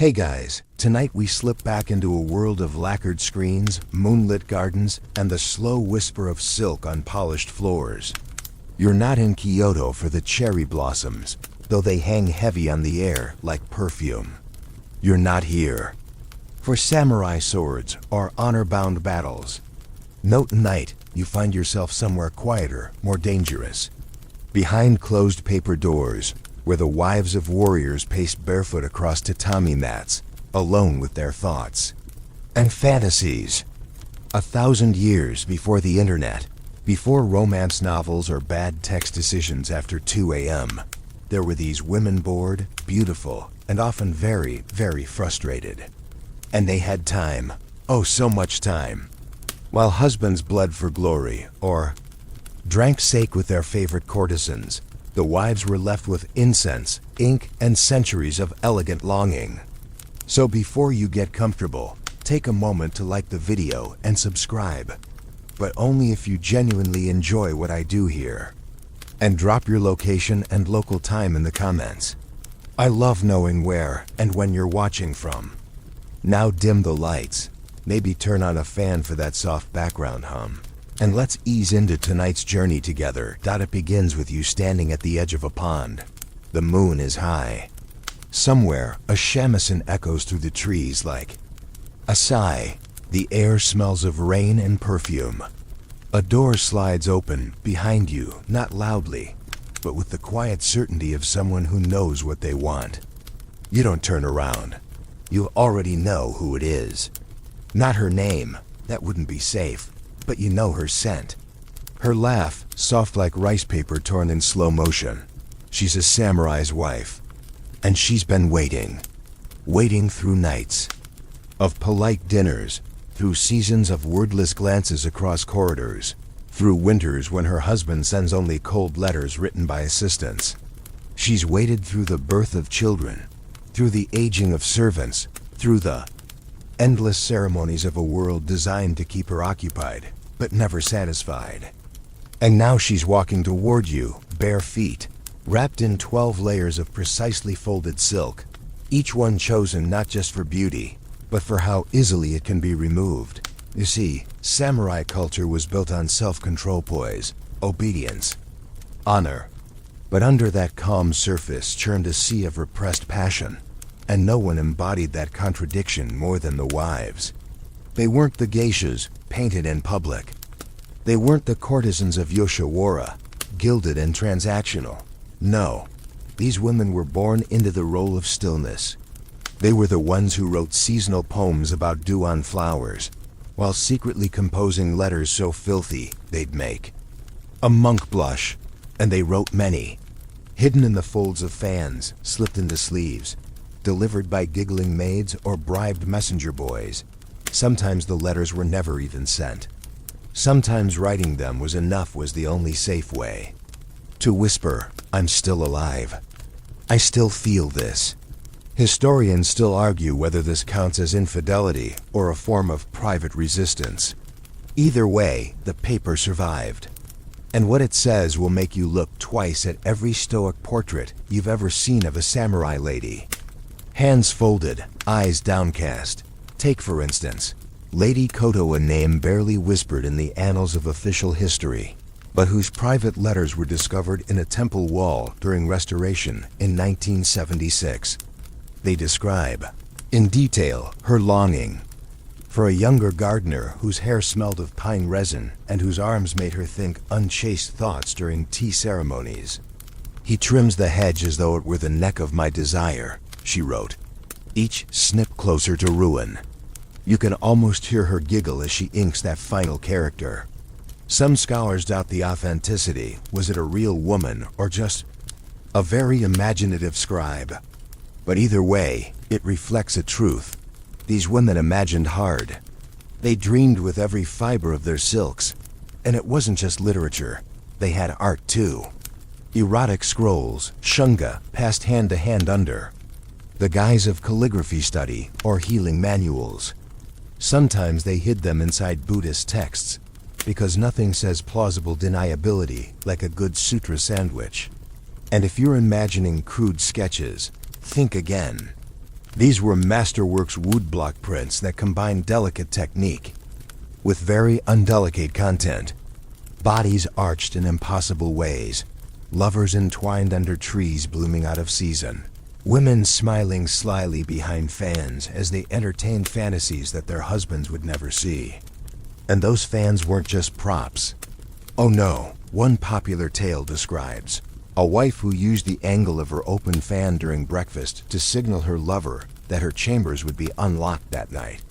Hey guys, tonight we slip back into a world of lacquered screens, moonlit gardens, and the slow whisper of silk on polished floors. You're not in Kyoto for the cherry blossoms, though they hang heavy on the air like perfume. You're not here for samurai swords or honor-bound battles. No, tonight you find yourself somewhere quieter, more dangerous. Behind closed paper doors, where the wives of warriors paced barefoot across tatami mats, alone with their thoughts and fantasies. 1,000 years before the internet, before romance novels or bad text decisions after 2 a.m., there were these women bored, beautiful, and often very, very frustrated. And they had time, oh so much time. While husbands bled for glory, or drank sake with their favorite courtesans, the wives were left with incense, ink, and centuries of elegant longing. So before you get comfortable, take a moment to like the video and subscribe. But only if you genuinely enjoy what I do here. And drop your location and local time in the comments. I love knowing where and when you're watching from. Now dim the lights, maybe turn on a fan for that soft background hum. And let's ease into tonight's journey together. It begins with you standing at the edge of a pond. The moon is high. Somewhere, a shamisen echoes through the trees like a sigh. The air smells of rain and perfume. A door slides open behind you, not loudly, but with the quiet certainty of someone who knows what they want. You don't turn around. You already know who it is. Not her name, that wouldn't be safe. But you know her scent. Her laugh, soft like rice paper torn in slow motion. She's a samurai's wife. And she's been waiting through nights of polite dinners, through seasons of wordless glances across corridors, through winters when her husband sends only cold letters written by assistants. She's waited through the birth of children, through the aging of servants, through the endless ceremonies of a world designed to keep her occupied, but never satisfied. And now she's walking toward you, bare feet, wrapped in 12 layers of precisely folded silk, each one chosen not just for beauty, but for how easily it can be removed. You see, samurai culture was built on self-control, poise, obedience, honor. But under that calm surface churned a sea of repressed passion. And no one embodied that contradiction more than the wives. They weren't the geishas, painted in public. They weren't the courtesans of Yoshiwara, gilded and transactional. No, these women were born into the role of stillness. They were the ones who wrote seasonal poems about dew on flowers, while secretly composing letters so filthy they'd make a monk blush, and they wrote many, hidden in the folds of fans, slipped into sleeves, delivered by giggling maids or bribed messenger boys. Sometimes the letters were never even sent. Sometimes writing them was the only safe way. To whisper, I'm still alive. I still feel this. Historians still argue whether this counts as infidelity or a form of private resistance. Either way, the paper survived. And what it says will make you look twice at every stoic portrait you've ever seen of a samurai lady. Hands folded, eyes downcast. Take, for instance, Lady Koto, a name barely whispered in the annals of official history, but whose private letters were discovered in a temple wall during restoration in 1976. They describe, in detail, her longing for a younger gardener whose hair smelled of pine resin and whose arms made her think unchaste thoughts during tea ceremonies. He trims the hedge as though it were the neck of my desire, she wrote, each snip closer to ruin. You can almost hear her giggle as she inks that final character. Some scholars doubt the authenticity. Was it a real woman or just a very imaginative scribe? But either way, it reflects a truth. These women imagined hard. They dreamed with every fiber of their silks. And it wasn't just literature. They had art too. Erotic scrolls, shunga, passed hand to hand under the guise of calligraphy study or healing manuals. Sometimes they hid them inside Buddhist texts, because nothing says plausible deniability like a good sutra sandwich. And if you're imagining crude sketches, think again. These were masterworks woodblock prints that combined delicate technique with very undelicate content. Bodies arched in impossible ways, lovers entwined under trees blooming out of season, women smiling slyly behind fans as they entertained fantasies that their husbands would never see. And those fans weren't just props. Oh no, one popular tale describes a wife who used the angle of her open fan during breakfast to signal her lover that her chambers would be unlocked that night.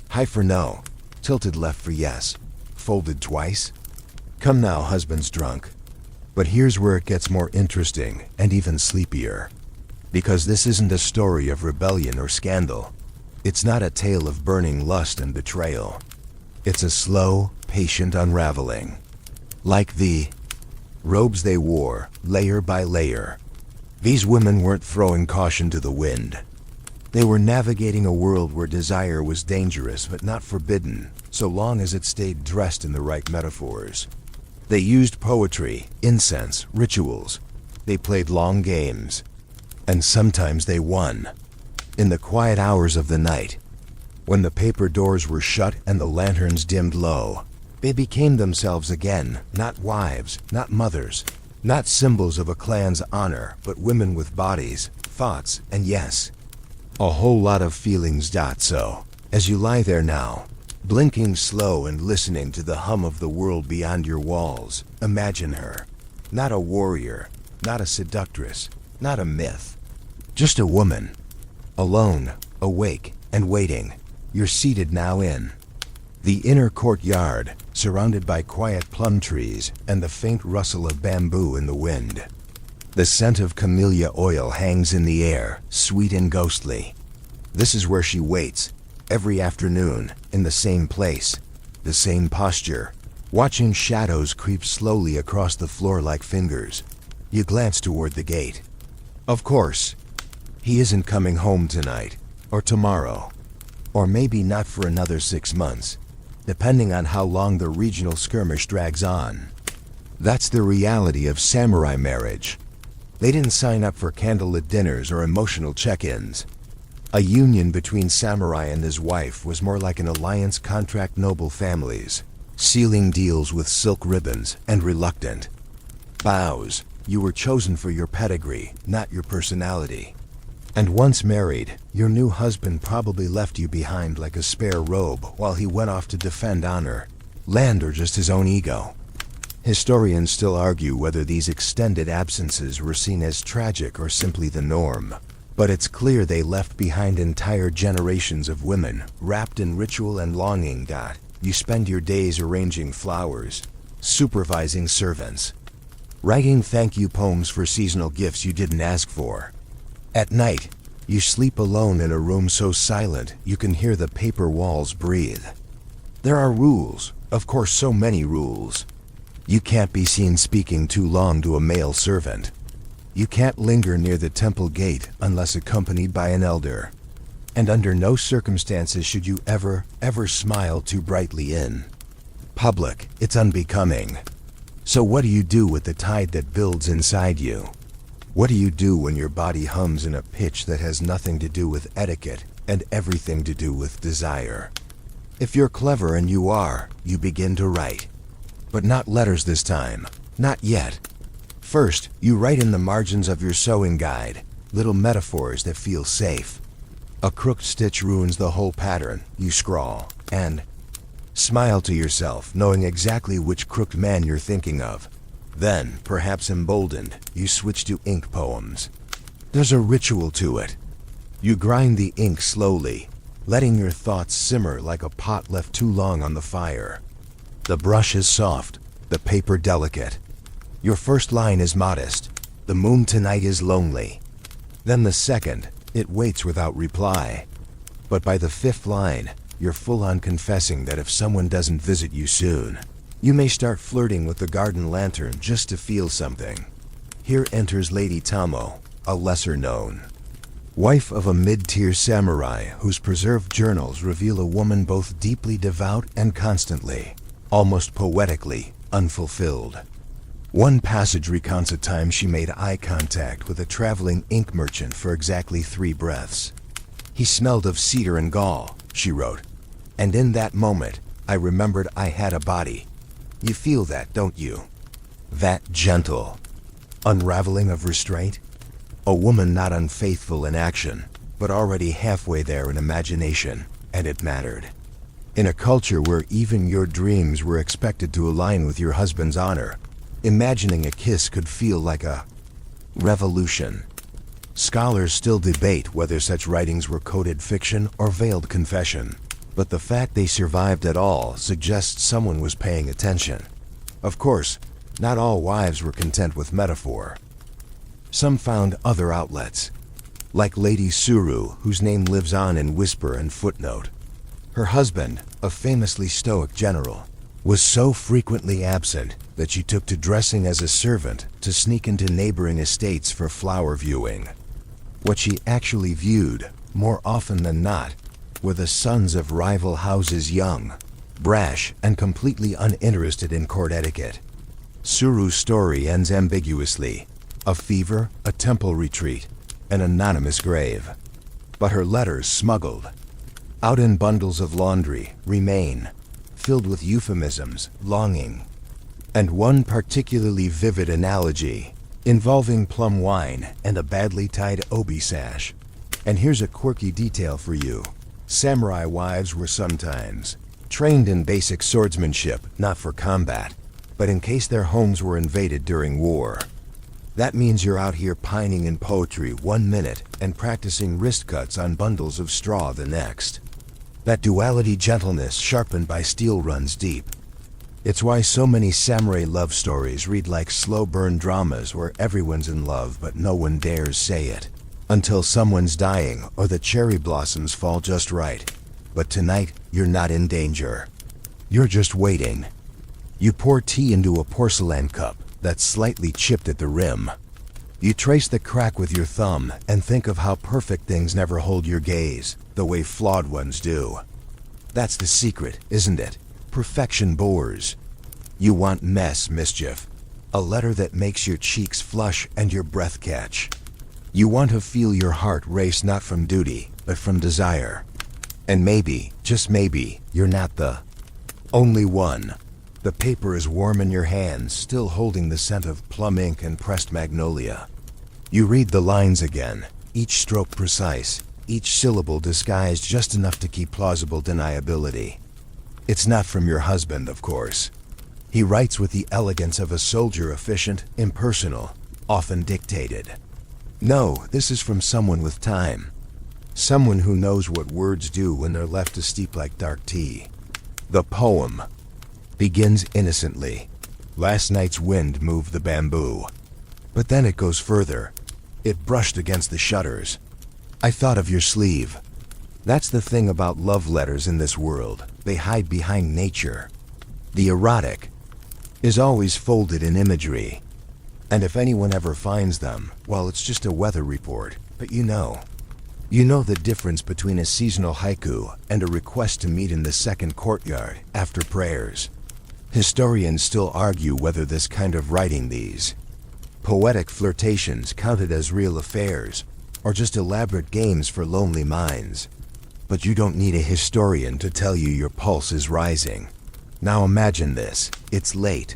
High for no, tilted left for yes, folded twice. Come now, husband's drunk. But here's where it gets more interesting and even sleepier. Because this isn't a story of rebellion or scandal. It's not a tale of burning lust and betrayal. It's a slow, patient unraveling. Like the robes they wore, layer by layer. These women weren't throwing caution to the wind. They were navigating a world where desire was dangerous but not forbidden, so long as it stayed dressed in the right metaphors. They used poetry, incense, rituals. They played long games. And sometimes they won. In the quiet hours of the night, when the paper doors were shut and the lanterns dimmed low, they became themselves again, not wives, not mothers, not symbols of a clan's honor, but women with bodies, thoughts, and yes, a whole lot of feelings. So, as you lie there now, blinking slow and listening to the hum of the world beyond your walls, imagine her. Not a warrior, not a seductress, not a myth. Just a woman. Alone, awake, and waiting. You're seated now in the inner courtyard, surrounded by quiet plum trees and the faint rustle of bamboo in the wind. The scent of camellia oil hangs in the air, sweet and ghostly. This is where she waits, every afternoon, in the same place, the same posture, watching shadows creep slowly across the floor like fingers. You glance toward the gate. Of course, he isn't coming home tonight, or tomorrow, or maybe not for another 6 months, depending on how long the regional skirmish drags on. That's the reality of samurai marriage. They didn't sign up for candlelit dinners or emotional check-ins. A union between samurai and his wife was more like an alliance contract noble families, sealing deals with silk ribbons and reluctant bows. You were chosen for your pedigree, not your personality. And once married, your new husband probably left you behind like a spare robe while he went off to defend honor, land, or just his own ego. Historians still argue whether these extended absences were seen as tragic or simply the norm. But it's clear they left behind entire generations of women, wrapped in ritual and longing. You spend your days arranging flowers, supervising servants, writing thank you poems for seasonal gifts you didn't ask for. At night, you sleep alone in a room so silent you can hear the paper walls breathe. There are rules, of course, so many rules. You can't be seen speaking too long to a male servant. You can't linger near the temple gate unless accompanied by an elder. And under no circumstances should you ever smile too brightly in public. It's unbecoming. So what do you do with the tide that builds inside you? What do you do when your body hums in a pitch that has nothing to do with etiquette and everything to do with desire? If you're clever, and you are, you begin to write. But not letters this time. Not yet. First, you write in the margins of your sewing guide, little metaphors that feel safe. A crooked stitch ruins the whole pattern. You scrawl, and smile to yourself, knowing exactly which crooked man you're thinking of. Then, perhaps emboldened, you switch to ink poems. There's a ritual to it. You grind the ink slowly, letting your thoughts simmer like a pot left too long on the fire. The brush is soft, the paper delicate. Your first line is modest. The moon tonight is lonely. Then the second, it waits without reply. But by the fifth line, you're full on confessing that if someone doesn't visit you soon, you may start flirting with the garden lantern just to feel something. Here enters Lady Tamo, a lesser known wife of a mid-tier samurai whose preserved journals reveal a woman both deeply devout and constantly, almost poetically, unfulfilled. One passage recounts a time she made eye contact with a traveling ink merchant for exactly 3 breaths. He smelled of cedar and gall, she wrote. And in that moment, I remembered I had a body. You feel that, don't you? That gentle unraveling of restraint? A woman not unfaithful in action, but already halfway there in imagination, and it mattered. In a culture where even your dreams were expected to align with your husband's honor, imagining a kiss could feel like a revolution. Scholars still debate whether such writings were coded fiction or veiled confession, but the fact they survived at all suggests someone was paying attention. Of course, not all wives were content with metaphor. Some found other outlets, like Lady Suru, whose name lives on in whisper and footnote. Her husband, a famously stoic general, was so frequently absent that she took to dressing as a servant to sneak into neighboring estates for flower viewing. What she actually viewed, more often than not, were the sons of rival houses, young, brash, and completely uninterested in court etiquette. Suru's story ends ambiguously: a fever, a temple retreat, an anonymous grave. But her letters, smuggled out in bundles of laundry, remain, filled with euphemisms, longing, and one particularly vivid analogy involving plum wine and a badly tied obi sash. And here's a quirky detail for you. Samurai wives were sometimes trained in basic swordsmanship, not for combat, but in case their homes were invaded during war. That means you're out here pining in poetry 1 minute and practicing wrist cuts on bundles of straw the next. That duality, gentleness sharpened by steel, runs deep. It's why so many samurai love stories read like slow burn dramas where everyone's in love but no one dares say it, until someone's dying or the cherry blossoms fall just right. But tonight, you're not in danger. You're just waiting. You pour tea into a porcelain cup that's slightly chipped at the rim. You trace the crack with your thumb and think of how perfect things never hold your gaze, the way flawed ones do. That's the secret, isn't it? Perfection bores. You want mess, mischief. A letter that makes your cheeks flush and your breath catch. You want to feel your heart race not from duty, but from desire. And maybe, just maybe, you're not the only one. The paper is warm in your hands, still holding the scent of plum ink and pressed magnolia. You read the lines again, each stroke precise, each syllable disguised just enough to keep plausible deniability. It's not from your husband, of course. He writes with the elegance of a soldier, efficient, impersonal, often dictated. No, this is from someone with time. Someone who knows what words do when they're left to steep like dark tea. The poem begins innocently. Last night's wind moved the bamboo. But then it goes further. It brushed against the shutters. I thought of your sleeve. That's the thing about love letters in this world. They hide behind nature. The erotic is always folded in imagery. And if anyone ever finds them, well, it's just a weather report. But you know the difference between a seasonal haiku and a request to meet in the second courtyard after prayers. Historians still argue whether this kind of writing, these poetic flirtations, counted as real affairs or just elaborate games for lonely minds. But you don't need a historian to tell you your pulse is rising. Now imagine this. It's late.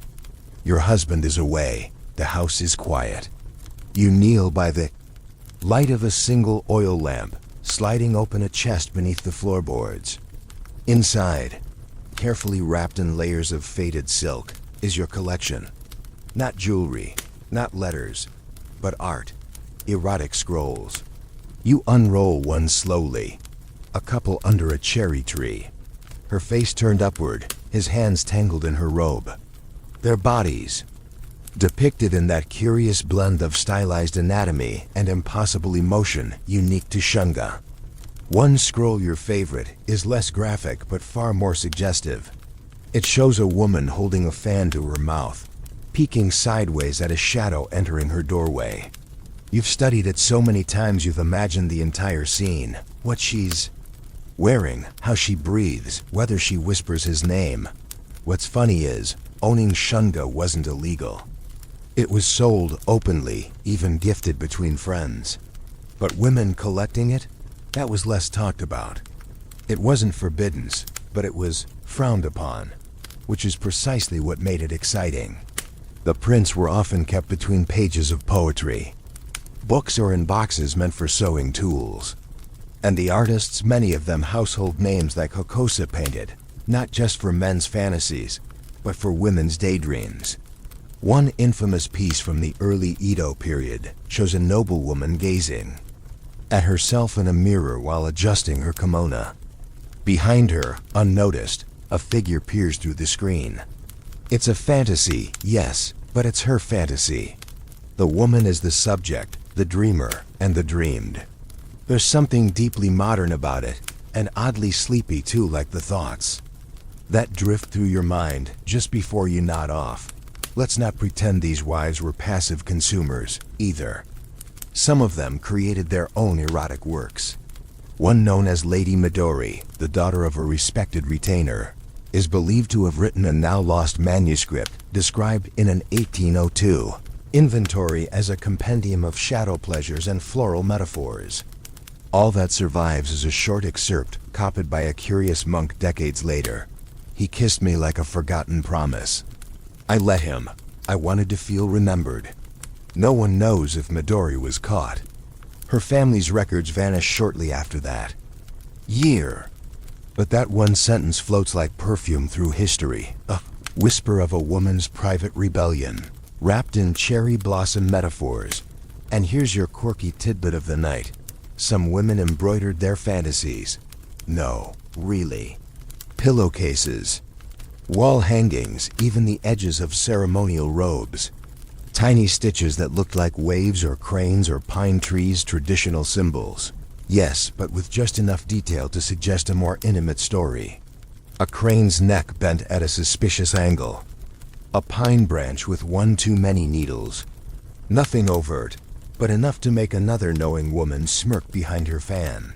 Your husband is away. The house is quiet. You kneel by the light of a single oil lamp, sliding open a chest beneath the floorboards. Inside, carefully wrapped in layers of faded silk, is your collection. Not jewelry, not letters, but art, erotic scrolls. You unroll one slowly. A couple under a cherry tree. Her face turned upward, his hands tangled in her robe. Their bodies, depicted in that curious blend of stylized anatomy and impossible emotion unique to Shunga. One scroll, your favorite, is less graphic but far more suggestive. It shows a woman holding a fan to her mouth, peeking sideways at a shadow entering her doorway. You've studied it so many times you've imagined the entire scene. What she's wearing, how she breathes, whether she whispers his name. What's funny is, owning Shunga wasn't illegal. It was sold openly, even gifted between friends. But women collecting it? that was less talked about. It wasn't forbidden, but it was frowned upon, which is precisely what made it exciting. The prints were often kept between pages of poetry, books or in boxes meant for sewing tools. And the artists, many of them household names like Hokosa, painted, not just for men's fantasies, but for women's daydreams. One infamous piece from the early Edo period shows a noblewoman gazing at herself in a mirror while adjusting her kimono. Behind her, unnoticed, a figure peers through the screen. It's a fantasy, yes, but it's her fantasy. The woman is the subject, the dreamer, and the dreamed. There's something deeply modern about it, and oddly sleepy too, like the thoughts that drift through your mind just before you nod off. Let's not pretend these wives were passive consumers, either. Some of them created their own erotic works. One, known as Lady Midori, the daughter of a respected retainer, is believed to have written a now-lost manuscript described in an 1802 inventory as a compendium of shadow pleasures and floral metaphors. All that survives is a short excerpt copied by a curious monk decades later. He kissed me like a forgotten promise. I let him. I wanted to feel remembered. No one knows if Midori was caught. Her family's records vanished shortly after that year. But that one sentence floats like perfume through history, a whisper of a woman's private rebellion, wrapped in cherry blossom metaphors. And here's your quirky tidbit of the night. Some women embroidered their fantasies. No, really. Pillowcases, wall hangings, even the edges of ceremonial robes. Tiny stitches that looked like waves or cranes or pine trees, traditional symbols. Yes, but with just enough detail to suggest a more intimate story. A crane's neck bent at a suspicious angle. A pine branch with one too many needles. Nothing overt, but enough to make another knowing woman smirk behind her fan.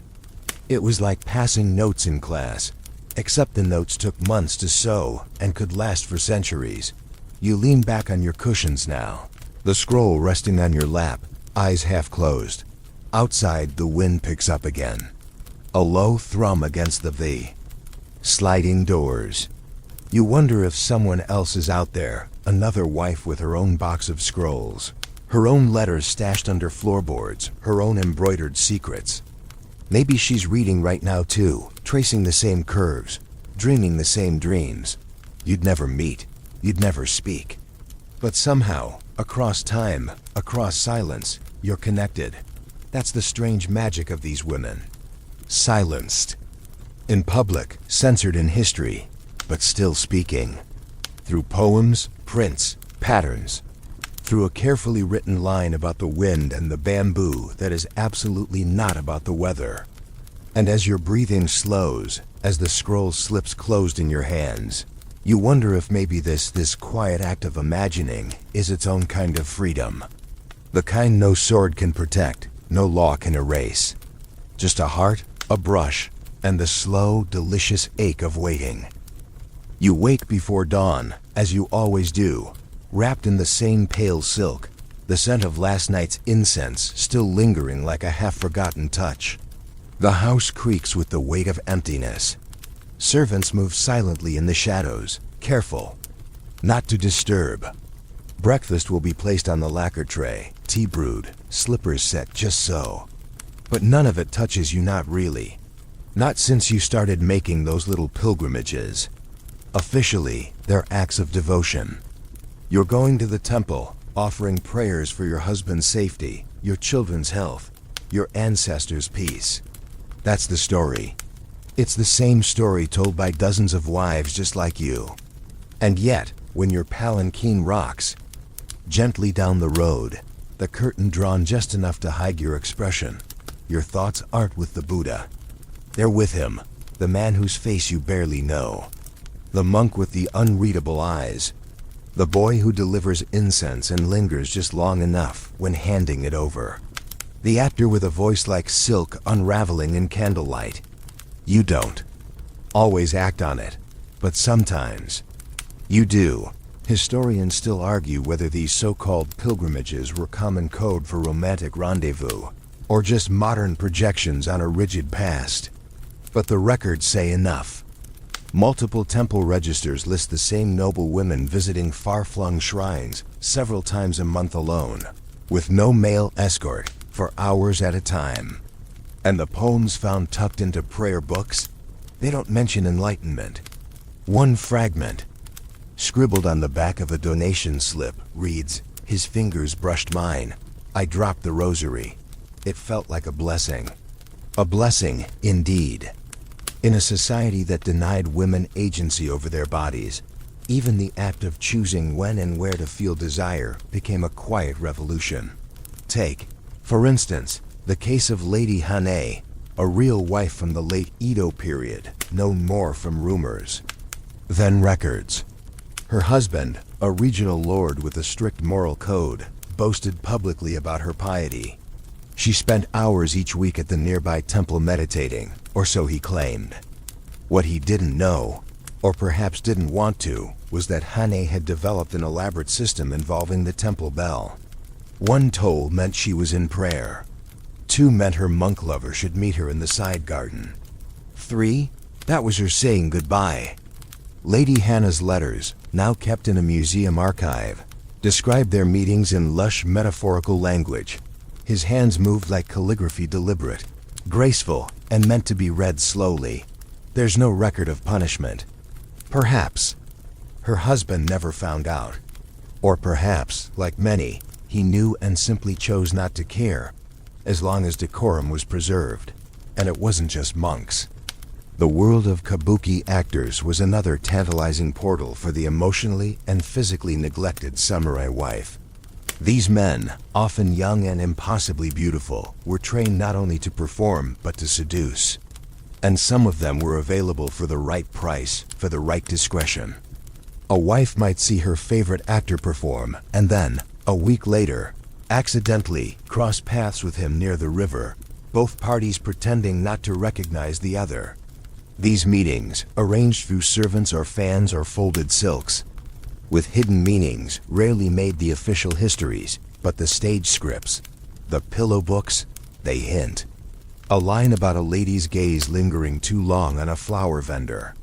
It was like passing notes in class, except the notes took months to sew and could last for centuries. You lean back on your cushions now, the scroll resting on your lap, eyes half closed. Outside, the wind picks up again. A low thrum against the V. Sliding doors. You wonder if someone else is out there, another wife with her own box of scrolls, her own letters stashed under floorboards, her own embroidered secrets. Maybe she's reading right now too, tracing the same curves, dreaming the same dreams. You'd never meet, you'd never speak. But somehow, across time, across silence, you're connected. That's the strange magic of these women. Silenced. In public, censored in history, but still speaking. Through poems, prints, patterns. Through a carefully written line about the wind and the bamboo that is absolutely not about the weather. And as your breathing slows, as the scroll slips closed in your hands, you wonder if maybe this quiet act of imagining is its own kind of freedom. The kind no sword can protect, no law can erase. Just a heart, a brush, and the slow, delicious ache of waiting. You wake before dawn, as you always do, wrapped in the same pale silk, the scent of last night's incense still lingering like a half-forgotten touch. The house creaks with the weight of emptiness. Servants move silently in the shadows, careful, not to disturb. Breakfast will be placed on the lacquer tray, tea brewed, slippers set just so. But none of it touches you, not really. Not since you started making those little pilgrimages. Officially, they're acts of devotion. You're going to the temple, offering prayers for your husband's safety, your children's health, your ancestors' peace. That's the story. It's the same story told by dozens of wives just like you. And yet, when your palanquin rocks gently down the road, the curtain drawn just enough to hide your expression, your thoughts aren't with the Buddha. They're with him, the man whose face you barely know. The monk with the unreadable eyes. The boy who delivers incense and lingers just long enough when handing it over. The actor with a voice like silk unraveling in candlelight. You don't always act on it, but sometimes you do. Historians still argue whether these so-called pilgrimages were common code for romantic rendezvous, or just modern projections on a rigid past. But the records say enough. Multiple temple registers list the same noble women visiting far-flung shrines several times a month alone, with no male escort for hours at a time. And the poems found tucked into prayer books, they don't mention enlightenment. One fragment, scribbled on the back of a donation slip, reads, "His fingers brushed mine. I dropped the rosary. It felt like a blessing." A blessing, indeed. In a society that denied women agency over their bodies, even the act of choosing when and where to feel desire became a quiet revolution. Take, for instance, the case of Lady Hane, a real wife from the late Edo period, known more from rumors than records. Her husband, a regional lord with a strict moral code, boasted publicly about her piety. She spent hours each week at the nearby temple meditating, or so he claimed. What he didn't know, or perhaps didn't want to, was that Hane had developed an elaborate system involving the temple bell. One toll meant she was in prayer. 2 meant her monk lover should meet her in the side garden. 3, that was her saying goodbye. Lady Hannah's letters, now kept in a museum archive, described their meetings in lush metaphorical language. His hands moved like calligraphy, deliberate, graceful, and meant to be read slowly. There's no record of punishment. Perhaps her husband never found out. Or perhaps, like many, he knew and simply chose not to care, as long as decorum was preserved. And it wasn't just monks. The world of kabuki actors was another tantalizing portal for the emotionally and physically neglected samurai wife. These men, often young and impossibly beautiful, were trained not only to perform, but to seduce. And some of them were available for the right price, for the right discretion. A wife might see her favorite actor perform, and then, a week later, accidentally cross paths with him near the river, both parties pretending not to recognize the other. These meetings, arranged through servants or fans or folded silks, with hidden meanings, rarely made the official histories, but the stage scripts, the pillow books, they hint. A line about a lady's gaze lingering too long on a flower vendor.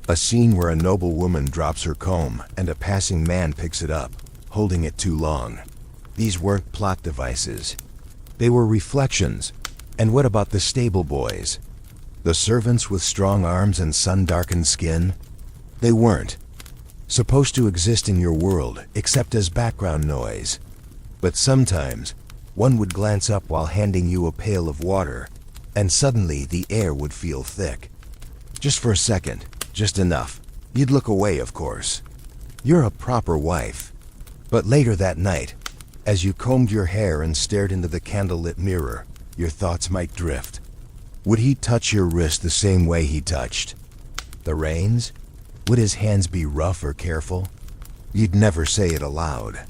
A scene where a noble woman drops her comb and a passing man picks it up, holding it too long. These weren't plot devices. They were reflections. And what about the stable boys? The servants with strong arms and sun-darkened skin? They weren't supposed to exist in your world except as background noise. But sometimes, one would glance up while handing you a pail of water, and suddenly the air would feel thick. Just for a second, just enough. You'd look away, of course. You're a proper wife. But later that night, as you combed your hair and stared into the candlelit mirror, your thoughts might drift. Would he touch your wrist the same way he touched the reins? Would his hands be rough or careful? You'd never say it aloud.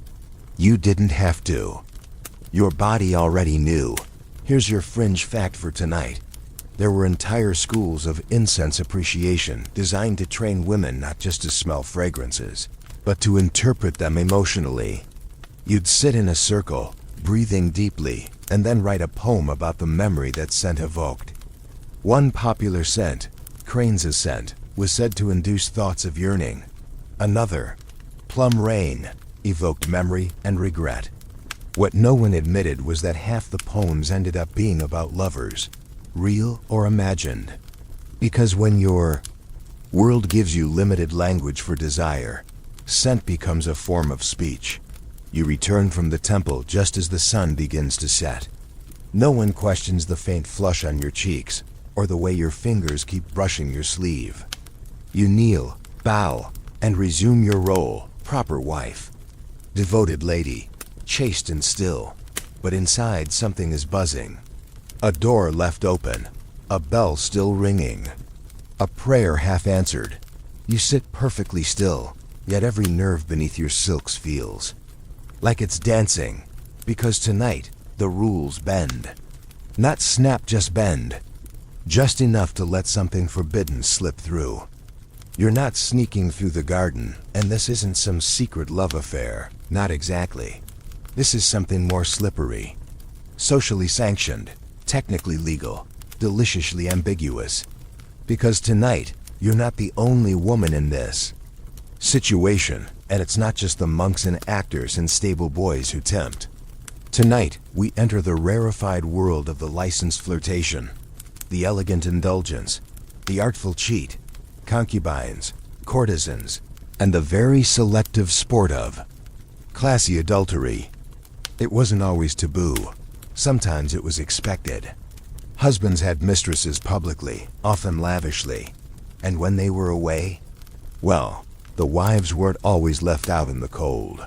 You didn't have to. Your body already knew. Here's your fringe fact for tonight. There were entire schools of incense appreciation designed to train women not just to smell fragrances, but to interpret them emotionally. You'd sit in a circle, breathing deeply, and then write a poem about the memory that scent evoked. One popular scent, crane's scent, was said to induce thoughts of yearning. Another, plum rain, evoked memory and regret. What no one admitted was that half the poems ended up being about lovers, real or imagined. Because when your world gives you limited language for desire, scent becomes a form of speech. You return from the temple just as the sun begins to set. No one questions the faint flush on your cheeks, or the way your fingers keep brushing your sleeve. You kneel, bow, and resume your role, proper wife. Devoted lady, chaste and still, but inside something is buzzing. A door left open, a bell still ringing, a prayer half answered. You sit perfectly still, yet every nerve beneath your silks feels like it's dancing, because tonight the rules bend. Not snap, just bend. Just enough to let something forbidden slip through. You're not sneaking through the garden, and this isn't some secret love affair. Not exactly. This is something more slippery. Socially sanctioned. technically legal, deliciously ambiguous. Because tonight, you're not the only woman in this situation, and it's not just the monks and actors and stable boys who tempt. Tonight, we enter the rarefied world of the licensed flirtation, the elegant indulgence, the artful cheat, concubines, courtesans, and the very selective sport of classy adultery. It wasn't always taboo. Sometimes it was expected. Husbands had mistresses publicly, often lavishly, and when they were away, well, the wives weren't always left out in the cold.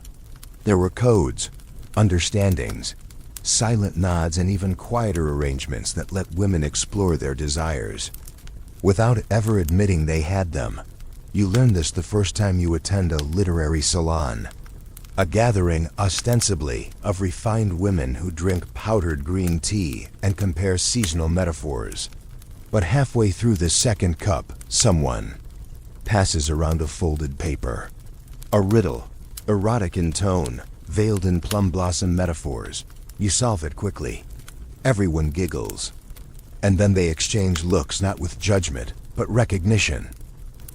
There were codes, understandings, silent nods, and even quieter arrangements that let women explore their desires without ever admitting they had them. You learn this the first time you attend a literary salon, a gathering ostensibly of refined women who drink powdered green tea and compare seasonal metaphors. But halfway through the second cup, someone passes around a folded paper, a riddle, erotic in tone, veiled in plum blossom metaphors. You solve it quickly. Everyone giggles. And then they exchange looks, not with judgment, but recognition.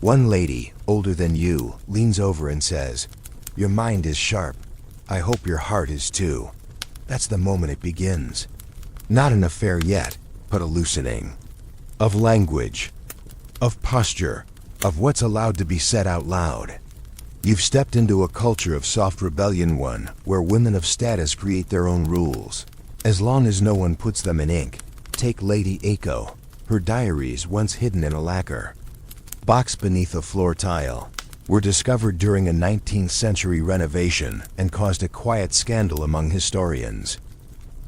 One lady, older than you, leans over and says, "Your mind is sharp. I hope your heart is too." That's the moment it begins. Not an affair yet, but a loosening. Of language, of posture, of what's allowed to be said out loud. You've stepped into a culture of soft rebellion, one where women of status create their own rules, as long as no one puts them in ink. Take Lady Aiko, her diaries, once hidden in a lacquer box beneath a floor tile, were discovered during a 19th century renovation and caused a quiet scandal among historians.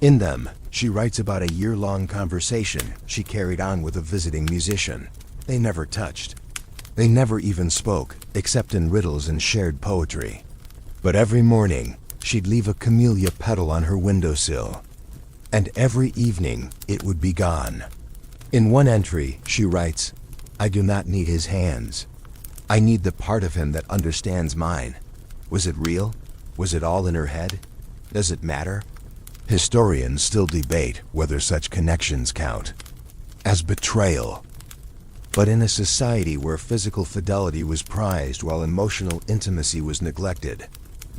In them, she writes about a year-long conversation she carried on with a visiting musician. They never touched. They never even spoke, except in riddles and shared poetry. But every morning, she'd leave a camellia petal on her windowsill, and every evening it would be gone. In one entry, she writes, "I do not need his hands. I need the part of him that understands mine." Was it real? Was it all in her head? Does it matter? Historians still debate whether such connections count as betrayal. But in a society where physical fidelity was prized while emotional intimacy was neglected,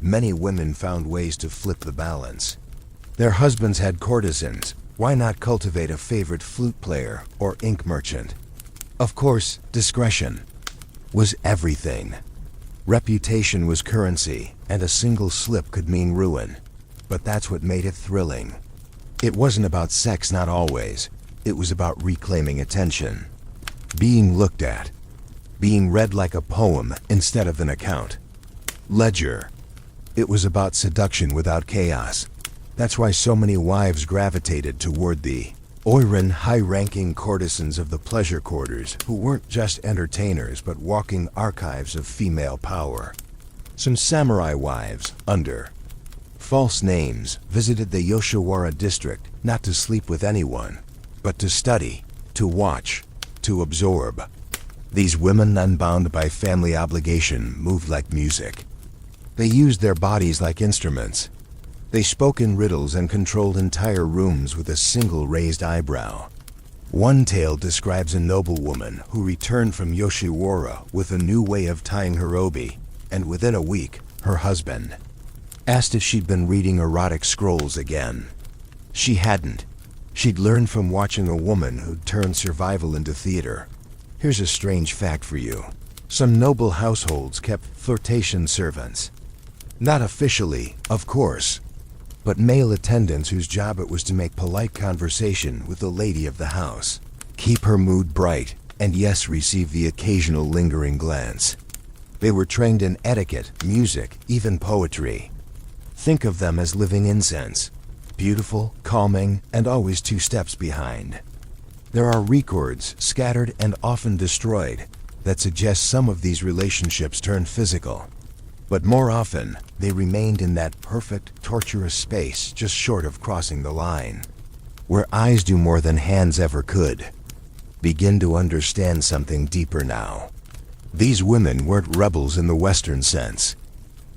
many women found ways to flip the balance. Their husbands had courtesans. Why not cultivate a favorite flute player or ink merchant? Of course, discretion was everything. Reputation was currency, and a single slip could mean ruin. But that's what made it thrilling. It wasn't about sex, not always. It was about reclaiming attention. Being looked at. Being read like a poem instead of an account ledger. It was about seduction without chaos. That's why so many wives gravitated toward the Oiran, high-ranking courtesans of the pleasure quarters who weren't just entertainers but walking archives of female power. Some samurai wives, under false names, visited the Yoshiwara district not to sleep with anyone, but to study, to watch, to absorb. These women, unbound by family obligation, moved like music. They used their bodies like instruments. They spoke in riddles and controlled entire rooms with a single raised eyebrow. One tale describes a noblewoman who returned from Yoshiwara with a new way of tying her obi, and within a week, her husband asked if she'd been reading erotic scrolls again. She hadn't. She'd learned from watching a woman who'd turned survival into theater. Here's a strange fact for you. Some noble households kept flirtation servants. Not officially, of course, but male attendants whose job it was to make polite conversation with the lady of the house, keep her mood bright, and yes, receive the occasional lingering glance. They were trained in etiquette, music, even poetry. Think of them as living incense, beautiful, calming, and always 2 steps behind. There are records, scattered and often destroyed, that suggest some of these relationships turned physical. But more often, they remained in that perfect, torturous space just short of crossing the line, where eyes do more than hands ever could. Begin to understand something deeper now. These women weren't rebels in the Western sense.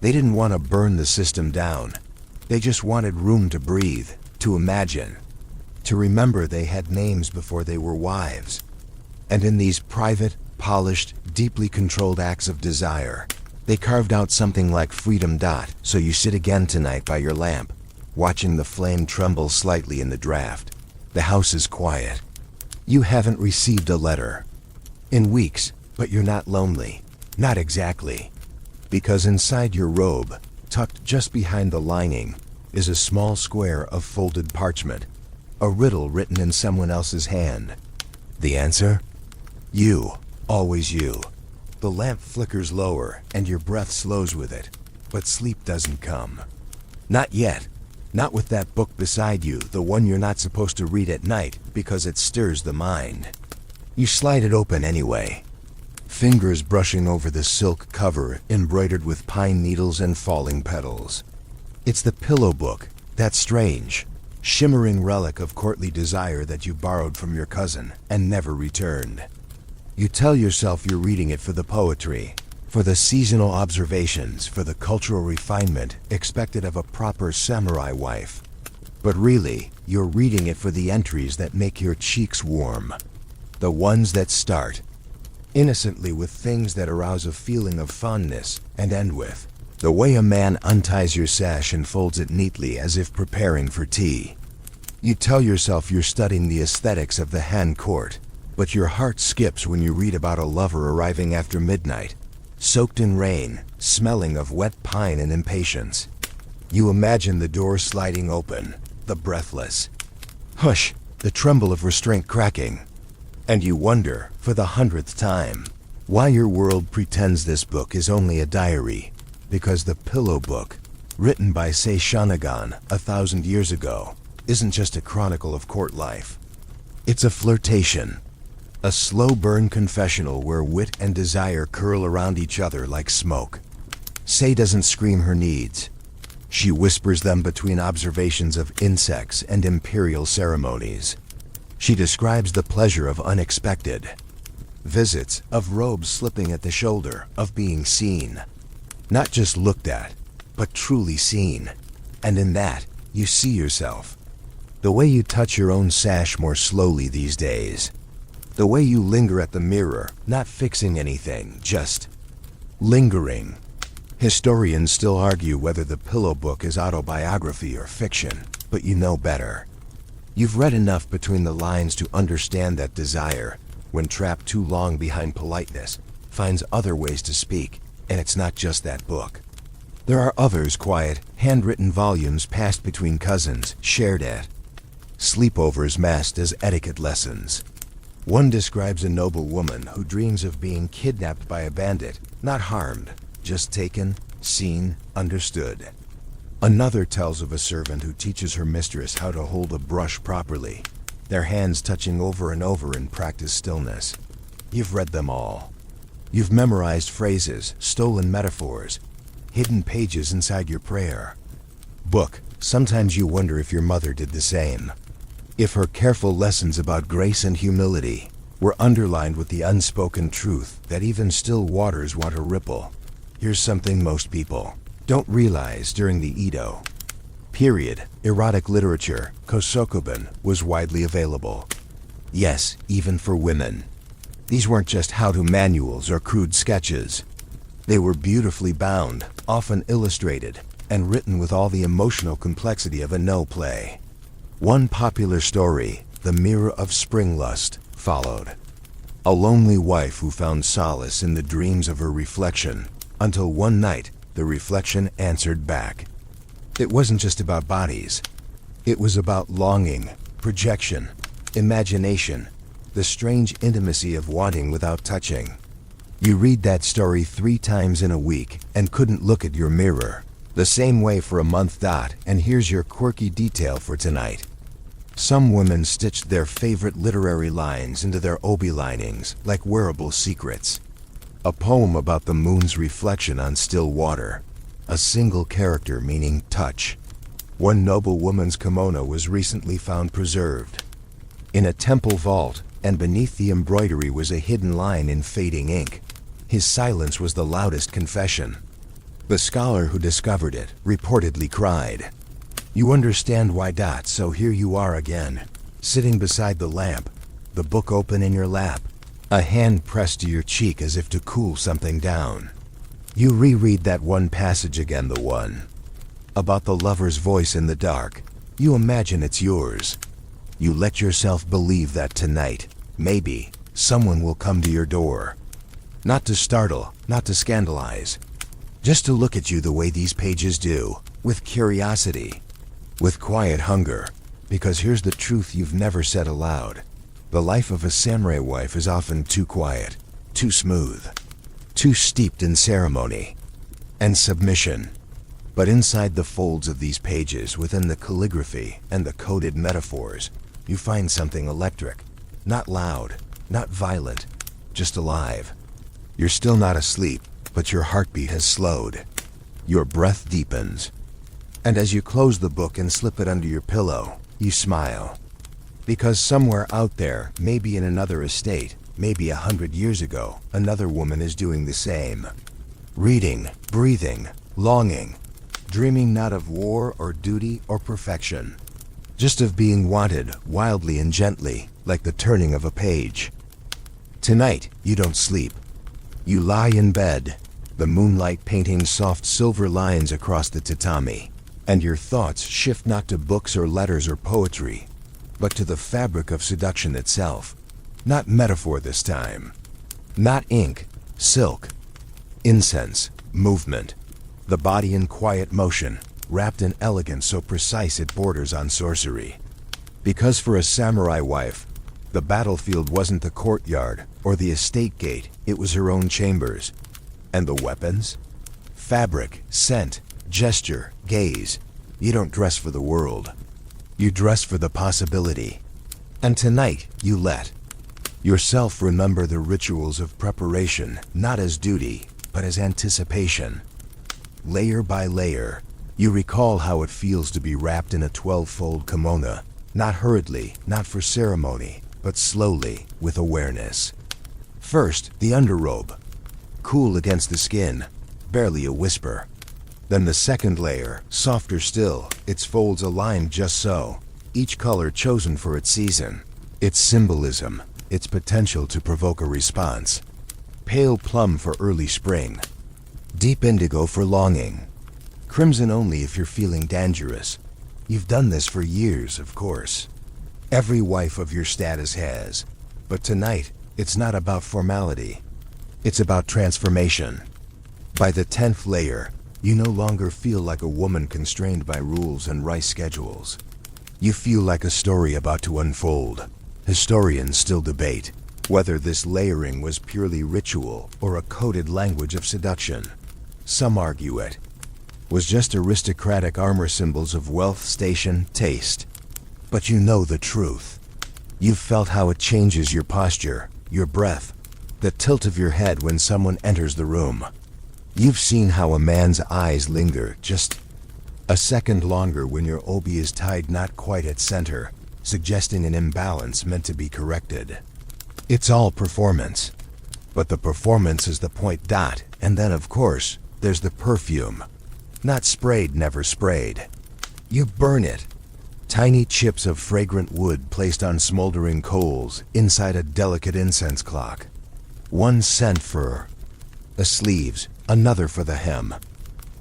They didn't want to burn the system down. They just wanted room to breathe, to imagine. to remember they had names before they were wives. And in these private, polished, deeply controlled acts of desire, they carved out something like freedom. So you sit again tonight by your lamp, watching the flame tremble slightly in the draft. The house is quiet. You haven't received a letter in weeks, but you're not lonely. Not exactly. Because inside your robe, tucked just behind the lining, is a small square of folded parchment, a riddle written in someone else's hand. The answer? You. Always you. The lamp flickers lower, and your breath slows with it, but sleep doesn't come. Not yet. Not with that book beside you, the one you're not supposed to read at night because it stirs the mind. You slide it open anyway, fingers brushing over the silk cover embroidered with pine needles and falling petals. It's the pillow book, that strange, shimmering relic of courtly desire that you borrowed from your cousin and never returned. You tell yourself you're reading it for the poetry, for the seasonal observations, for the cultural refinement expected of a proper samurai wife. But really, you're reading it for the entries that make your cheeks warm. The ones that start innocently with things that arouse a feeling of fondness and end with the way a man unties your sash and folds it neatly as if preparing for tea. You tell yourself you're studying the aesthetics of the Han court, but your heart skips when you read about a lover arriving after midnight, soaked in rain, smelling of wet pine and impatience. You imagine the door sliding open, the breathless hush, the tremble of restraint cracking. And you wonder, for the 100th time, why your world pretends this book is only a diary. Because the pillow book, written by Sei Shanagan 1,000 years ago, isn't just a chronicle of court life. It's a flirtation. A slow-burn confessional where wit and desire curl around each other like smoke. Sei doesn't scream her needs. She whispers them between observations of insects and imperial ceremonies. She describes the pleasure of unexpected visits, of robes slipping at the shoulder, of being seen. Not just looked at, but truly seen. And in that, you see yourself. The way you touch your own sash more slowly these days. The way you linger at the mirror, not fixing anything, just lingering. Historians still argue whether the pillow book is autobiography or fiction, but you know better. You've read enough between the lines to understand that desire, when trapped too long behind politeness, finds other ways to speak, and it's not just that book. There are others, quiet, handwritten volumes passed between cousins, shared at sleepovers masked as etiquette lessons. One describes a noble woman who dreams of being kidnapped by a bandit, not harmed, just taken, seen, understood. Another tells of a servant who teaches her mistress how to hold a brush properly, their hands touching over and over in practiced stillness. You've read them all. You've memorized phrases, stolen metaphors, hidden pages inside your prayer book. Sometimes you wonder if your mother did the same. If her careful lessons about grace and humility were underlined with the unspoken truth that even still waters want to ripple. Here's something most people don't realize. During the Edo period, erotic literature, kosokuban, was widely available. Yes, even for women. These weren't just how-to manuals or crude sketches. They were beautifully bound, often illustrated, and written with all the emotional complexity of a no play. One popular story, The Mirror of Spring Lust, followed. A lonely wife who found solace in the dreams of her reflection, until one night, the reflection answered back. It wasn't just about bodies. It was about longing, projection, imagination, the strange intimacy of wanting without touching. You read that story 3 times in a week and couldn't look at your mirror. The same way for a month. And here's your quirky detail for tonight. Some women stitched their favorite literary lines into their obi linings like wearable secrets. A poem about the moon's reflection on still water. A single character meaning touch. One noble woman's kimono was recently found preserved in a temple vault, and beneath the embroidery was a hidden line in fading ink. His silence was the loudest confession. The scholar who discovered it reportedly cried. You understand why. So here you are again, sitting beside the lamp, the book open in your lap, a hand pressed to your cheek as if to cool something down. You reread that one passage again, the one about the lover's voice in the dark. You imagine it's yours. You let yourself believe that tonight, maybe, someone will come to your door. Not to startle, not to scandalize, just to look at you the way these pages do, with curiosity, with quiet hunger. Because here's the truth you've never said aloud. The life of a samurai wife is often too quiet, too smooth, too steeped in ceremony and submission. But inside the folds of these pages, within the calligraphy and the coded metaphors, you find something electric. Not loud, not violent, just alive. You're still not asleep, but your heartbeat has slowed. Your breath deepens. And as you close the book and slip it under your pillow, you smile. Because somewhere out there, maybe in another estate, maybe 100 years ago, another woman is doing the same. Reading, breathing, longing, dreaming not of war or duty or perfection, just of being wanted wildly and gently, like the turning of a page. Tonight, you don't sleep. You lie in bed, the moonlight painting soft silver lines across the tatami, and your thoughts shift not to books or letters or poetry, but to the fabric of seduction itself. Not metaphor this time. Not ink, silk, incense, movement. The body in quiet motion, wrapped in elegance so precise it borders on sorcery. Because for a samurai wife, the battlefield wasn't the courtyard or the estate gate, it was her own chambers. And the weapons? Fabric, scent, gesture, gaze. You don't dress for the world. You dress for the possibility. And tonight, you let yourself remember the rituals of preparation, not as duty, but as anticipation. Layer by layer, you recall how it feels to be wrapped in a 12-fold kimono, not hurriedly, not for ceremony, but slowly, with awareness. First, the underrobe, cool against the skin, barely a whisper. Then the second layer, softer still, its folds aligned just so, each color chosen for its season, its symbolism, its potential to provoke a response. Pale plum for early spring, deep indigo for longing, crimson only if you're feeling dangerous. You've done this for years, of course. Every wife of your status has. But tonight, it's not about formality. It's about transformation. By the 10th layer, you no longer feel like a woman constrained by rules and rice schedules. You feel like a story about to unfold. Historians still debate whether this layering was purely ritual or a coded language of seduction. Some argue it was just aristocratic armor symbols of wealth, station, taste. But you know the truth. You've felt how it changes your posture, your breath, the tilt of your head when someone enters the room. You've seen how a man's eyes linger just a second longer when your obi is tied not quite at center, suggesting an imbalance meant to be corrected. It's all performance. But the performance is the point dot, and then of course, there's the perfume. Not sprayed, never sprayed. You burn it. Tiny chips of fragrant wood placed on smoldering coals inside a delicate incense clock. One scent for the sleeves, another for the hem.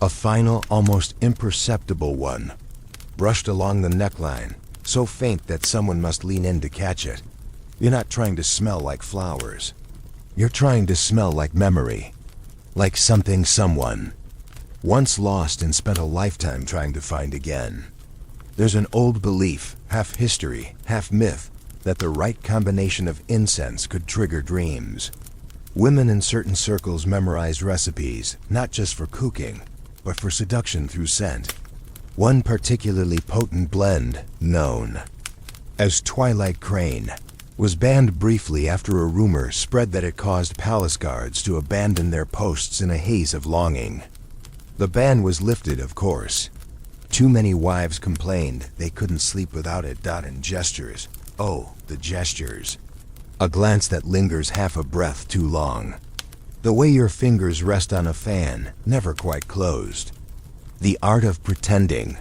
A final, almost imperceptible one, brushed along the neckline, so faint that someone must lean in to catch it. You're not trying to smell like flowers. You're trying to smell like memory. Like something someone once lost and spent a lifetime trying to find again. There's an old belief, half history, half myth, that the right combination of incense could trigger dreams. Women in certain circles memorized recipes, not just for cooking, but for seduction through scent. One particularly potent blend, known as Twilight Crane, was banned briefly after a rumor spread that it caused palace guards to abandon their posts in a haze of longing. The ban was lifted, of course. Too many wives complained they couldn't sleep without it. And gestures. Oh, the gestures. A glance that lingers half a breath too long. The way your fingers rest on a fan, never quite closed. The art of pretending.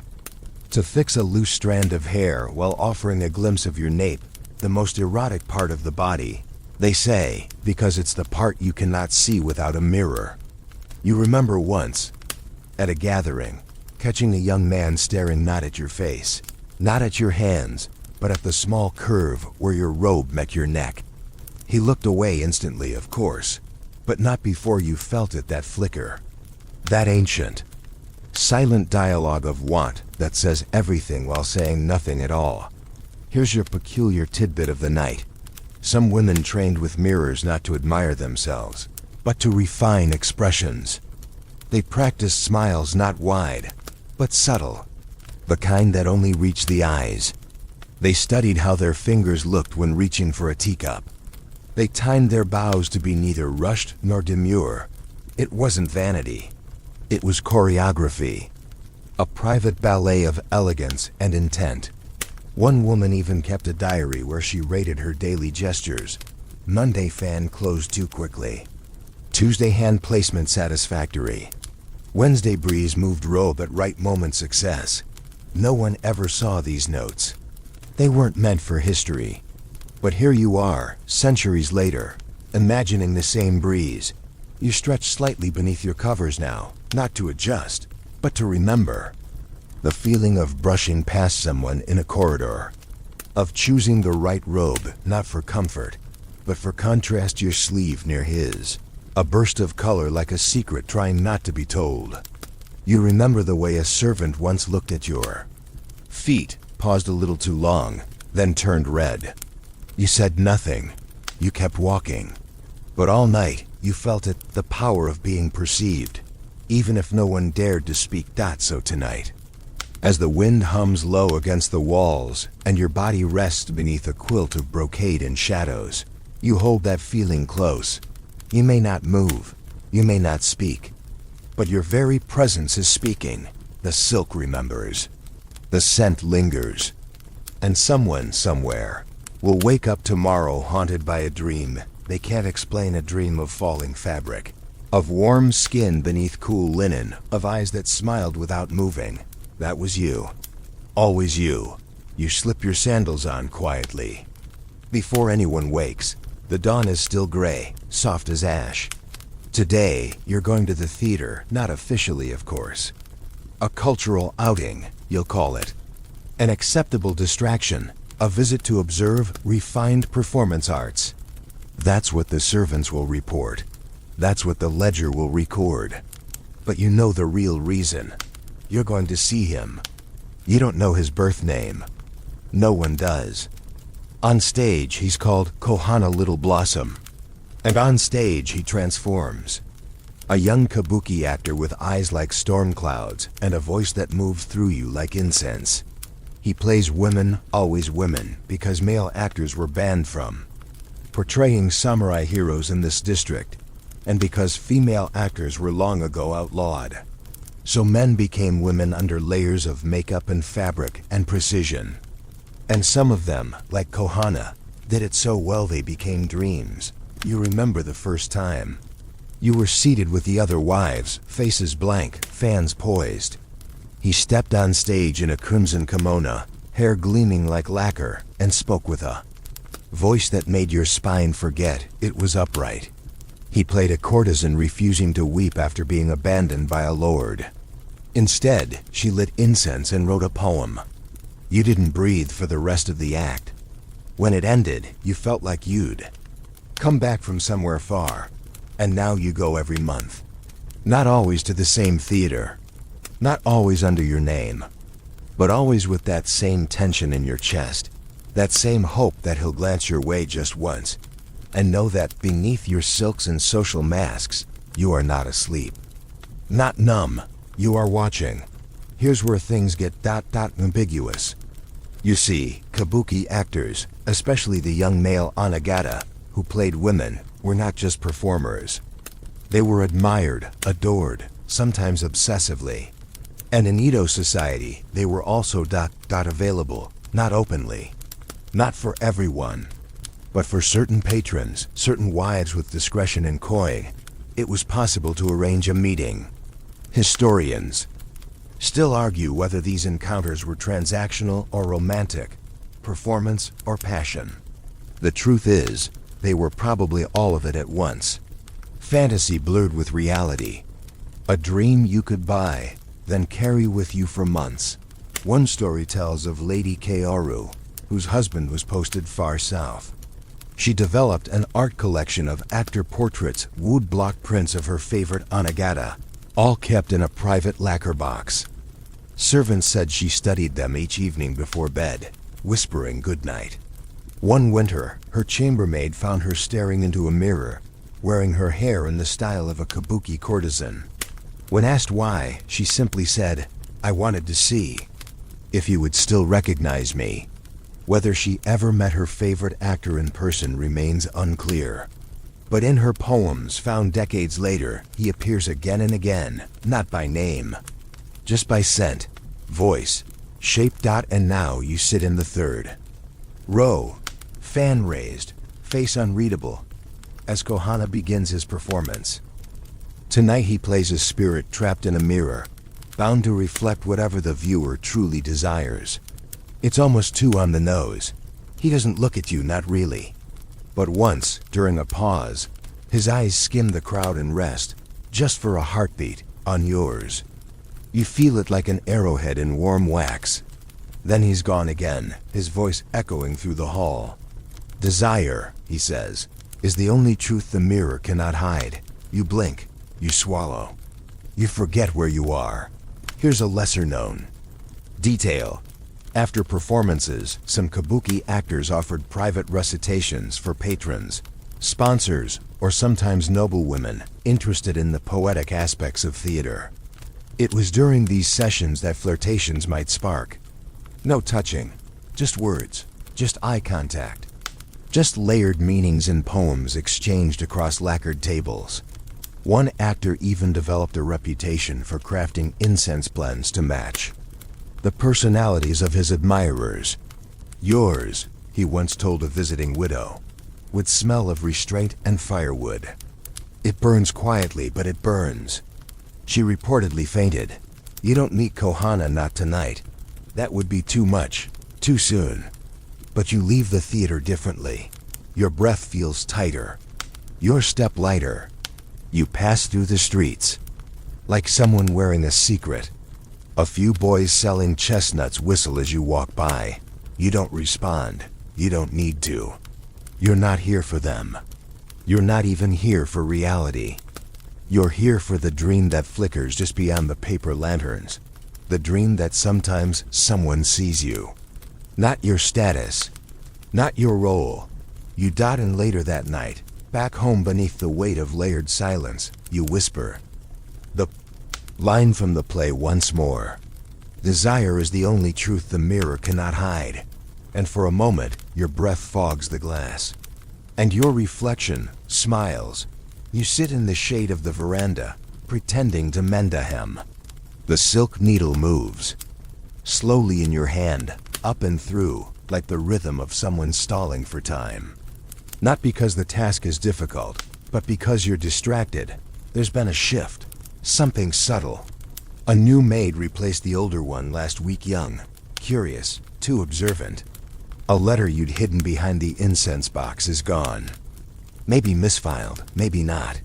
To fix a loose strand of hair while offering a glimpse of your nape, the most erotic part of the body, they say, because it's the part you cannot see without a mirror. You remember once, at a gathering, catching a young man staring not at your face, not at your hands, but at the small curve where your robe met your neck. He looked away instantly, of course, but not before you felt it, that flicker. That ancient, silent dialogue of want that says everything while saying nothing at all. Here's your peculiar tidbit of the night. Some women trained with mirrors not to admire themselves, but to refine expressions. They practiced smiles not wide, but subtle, the kind that only reach the eyes. They studied how their fingers looked when reaching for a teacup. They timed their bows to be neither rushed nor demure. It wasn't vanity. It was choreography, a private ballet of elegance and intent. One woman even kept a diary where she rated her daily gestures. Monday fan closed too quickly. Tuesday hand placement satisfactory. Wednesday breeze moved robe at right moment success. No one ever saw these notes. They weren't meant for history. But here you are, centuries later, imagining the same breeze. You stretch slightly beneath your covers now, not to adjust, but to remember. The feeling of brushing past someone in a corridor, of choosing the right robe, not for comfort, but for contrast, your sleeve near his. A burst of color like a secret trying not to be told. You remember the way a servant once looked at your feet, paused a little too long, then turned red. You said nothing. You kept walking. But all night, you felt it, the power of being perceived, even if no one dared to speak. So tonight, as the wind hums low against the walls and your body rests beneath a quilt of brocade and shadows, you hold that feeling close. You may not move, you may not speak, but your very presence is speaking. The silk remembers, the scent lingers, and someone somewhere will wake up tomorrow haunted by a dream they can't explain, a dream of falling fabric, of warm skin beneath cool linen, of eyes that smiled without moving. That was you. Always you. You slip your sandals on quietly. Before anyone wakes, the dawn is still gray, soft as ash. Today, you're going to the theater, not officially, of course. A cultural outing, you'll call it. An acceptable distraction, a visit to observe refined performance arts. That's what the servants will report. That's what the ledger will record. But you know the real reason. You're going to see him. You don't know his birth name. No one does. On stage, he's called Kohana Little Blossom. And on stage, he transforms. A young kabuki actor with eyes like storm clouds and a voice that moves through you like incense. He plays women, always women, because male actors were banned from portraying samurai heroes in this district, and because female actors were long ago outlawed. So men became women under layers of makeup and fabric and precision. And some of them, like Kohana, did it so well they became dreams. You remember the first time. You were seated with the other wives, faces blank, fans poised. He stepped on stage in a crimson kimono, hair gleaming like lacquer, and spoke with a voice that made your spine forget it was upright. He played a courtesan refusing to weep after being abandoned by a lord. Instead, she lit incense and wrote a poem. You didn't breathe for the rest of the act. When it ended, you felt like you'd come back from somewhere far, and now you go every month. Not always to the same theater, not always under your name, but always with that same tension in your chest, that same hope that he'll glance your way just once, and know that beneath your silks and social masks, you are not asleep. Not numb, you are watching. Here's where things get ambiguous. You see, kabuki actors, especially the young male Anagata, who played women, were not just performers. They were admired, adored, sometimes obsessively. And in Edo society, they were also available, not openly. Not for everyone, but for certain patrons, certain wives with discretion and coin, it was possible to arrange a meeting. Historians, Still argue whether these encounters were transactional or romantic, performance or passion. The truth is, they were probably all of it at once. Fantasy blurred with reality. A dream you could buy, then carry with you for months. One story tells of Lady Kaoru, whose husband was posted far south. She developed an art collection of actor portraits, woodblock prints of her favorite Anagata, all kept in a private lacquer box. Servants said she studied them each evening before bed, whispering goodnight. One winter, her chambermaid found her staring into a mirror, wearing her hair in the style of a kabuki courtesan. When asked why, she simply said, "I wanted to see if you would still recognize me." Whether she ever met her favorite actor in person remains unclear. But in her poems found decades later, he appears again and again, not by name, just by scent, voice, shape. And now you sit in the third row, fan raised, face unreadable, as Kohana begins his performance. Tonight he plays a spirit trapped in a mirror, bound to reflect whatever the viewer truly desires. It's almost too on the nose. He doesn't look at you, not really. But once, during a pause, his eyes skim the crowd and rest, just for a heartbeat, on yours. You feel it like an arrowhead in warm wax. Then he's gone again, his voice echoing through the hall. "Desire," he says, "is the only truth the mirror cannot hide. You blink, you swallow, you forget where you are." Here's a lesser known detail. After performances, some kabuki actors offered private recitations for patrons, sponsors, or sometimes noblewomen interested in the poetic aspects of theater. It was during these sessions that flirtations might spark. No touching, just words, just eye contact, just layered meanings in poems exchanged across lacquered tables. One actor even developed a reputation for crafting incense blends to match the personalities of his admirers. "Yours," he once told a visiting widow, "would smell of restraint and firewood. It burns quietly, but it burns." She reportedly fainted. "You don't meet Kohana, not tonight. That would be too much, too soon." But you leave the theater differently. Your breath feels tighter, your step lighter. You pass through the streets like someone wearing a secret. A few boys selling chestnuts whistle as you walk by. You don't respond. You don't need to. You're not here for them. You're not even here for reality. You're here for the dream that flickers just beyond the paper lanterns. The dream that sometimes someone sees you. Not your status. Not your role. You dot, and later that night, back home beneath the weight of layered silence, you whisper the line from the play once more. Desire is the only truth the mirror cannot hide. And for a moment, your breath fogs the glass. And your reflection smiles. You sit in the shade of the veranda, pretending to mend a hem. The silk needle moves slowly in your hand, up and through, like the rhythm of someone stalling for time. Not because the task is difficult, but because you're distracted. There's been a shift. Something subtle. A new maid replaced the older one last week, young, curious, too observant. A letter you'd hidden behind the incense box is gone. Maybe misfiled, maybe not.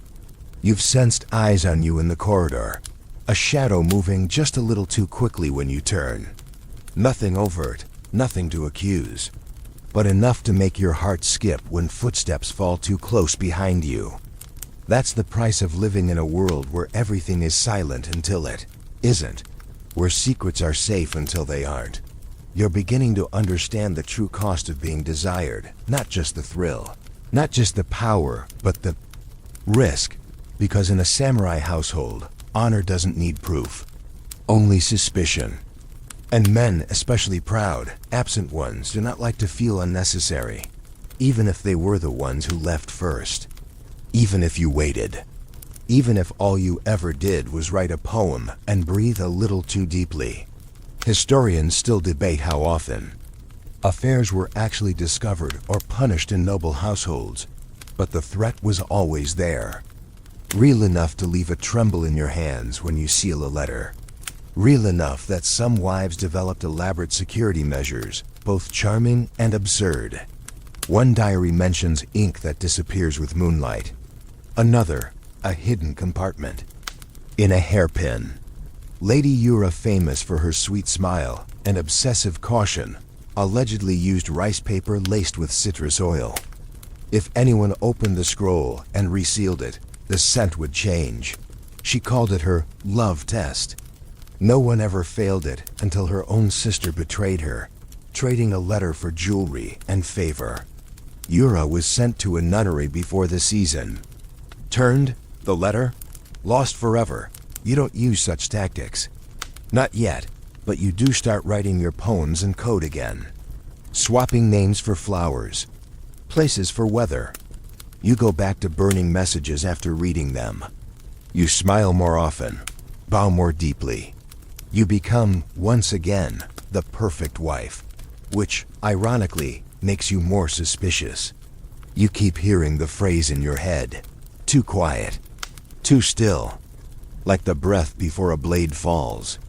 You've sensed eyes on you in the corridor. A shadow moving just a little too quickly when you turn. Nothing overt, nothing to accuse, but enough to make your heart skip when footsteps fall too close behind you. That's the price of living in a world where everything is silent until it isn't, where secrets are safe until they aren't. You're beginning to understand the true cost of being desired, not just the thrill, not just the power, but the risk. Because in a samurai household, honor doesn't need proof, only suspicion. And men, especially proud, absent ones, do not like to feel unnecessary, even if they were the ones who left first. Even if you waited. Even if all you ever did was write a poem and breathe a little too deeply. Historians still debate how often affairs were actually discovered or punished in noble households, but the threat was always there. Real enough to leave a tremble in your hands when you seal a letter. Real enough that some wives developed elaborate security measures, both charming and absurd. One diary mentions ink that disappears with moonlight. Another, a hidden compartment. In a hairpin. Lady Yura, famous for her sweet smile and obsessive caution, allegedly used rice paper laced with citrus oil. If anyone opened the scroll and resealed it, the scent would change. She called it her love test. No one ever failed it until her own sister betrayed her, trading a letter for jewelry and favor. Yura was sent to a nunnery before the season. Turned, the letter, lost forever. You don't use such tactics. Not yet, but you do start writing your poems in code again. Swapping names for flowers, places for weather. You go back to burning messages after reading them. You smile more often, bow more deeply. You become, once again, the perfect wife, which, ironically, makes you more suspicious. You keep hearing the phrase in your head, too quiet, too still, like the breath before a blade falls.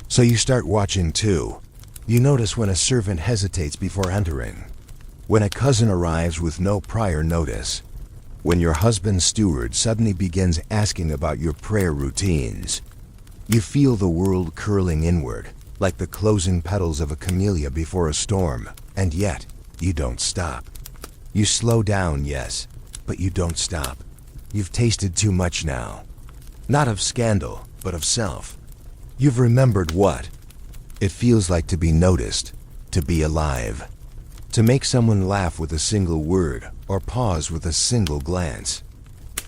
So you start watching too. You notice when a servant hesitates before entering, when a cousin arrives with no prior notice, when your husband's steward suddenly begins asking about your prayer routines. You feel the world curling inward, like the closing petals of a camellia before a storm, and yet, you don't stop. You slow down, yes, but you don't stop. You've tasted too much now. Not of scandal, but of self. You've remembered what it feels like to be noticed, to be alive. To make someone laugh with a single word, or pause with a single glance.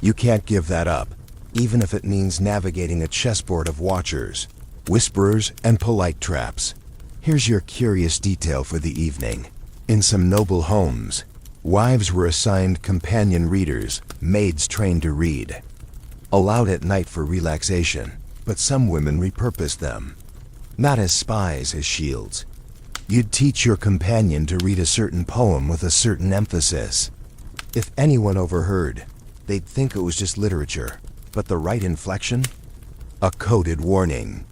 You can't give that up, even if it means navigating a chessboard of watchers, whisperers, and polite traps. Here's your curious detail for the evening. In some noble homes, wives were assigned companion readers, maids trained to read. Allowed at night for relaxation, but some women repurposed them. Not as spies, as shields. You'd teach your companion to read a certain poem with a certain emphasis. If anyone overheard, they'd think it was just literature, but the right inflection? A coded warning.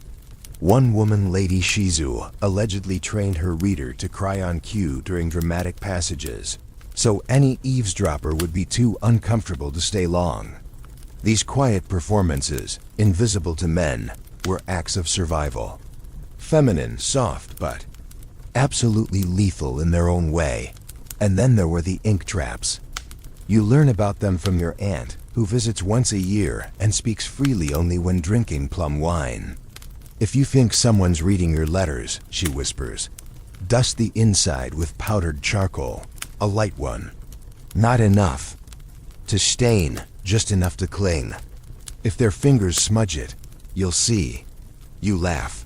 One woman, Lady Shizu, allegedly trained her reader to cry on cue during dramatic passages, so any eavesdropper would be too uncomfortable to stay long. These quiet performances, invisible to men, were acts of survival. Feminine, soft, but absolutely lethal in their own way. And then there were the ink traps. You learn about them from your aunt, who visits once a year and speaks freely only when drinking plum wine. If you think someone's reading your letters, she whispers, dust the inside with powdered charcoal, a light one. Not enough to stain, just enough to cling. If their fingers smudge it, you'll see. You laugh.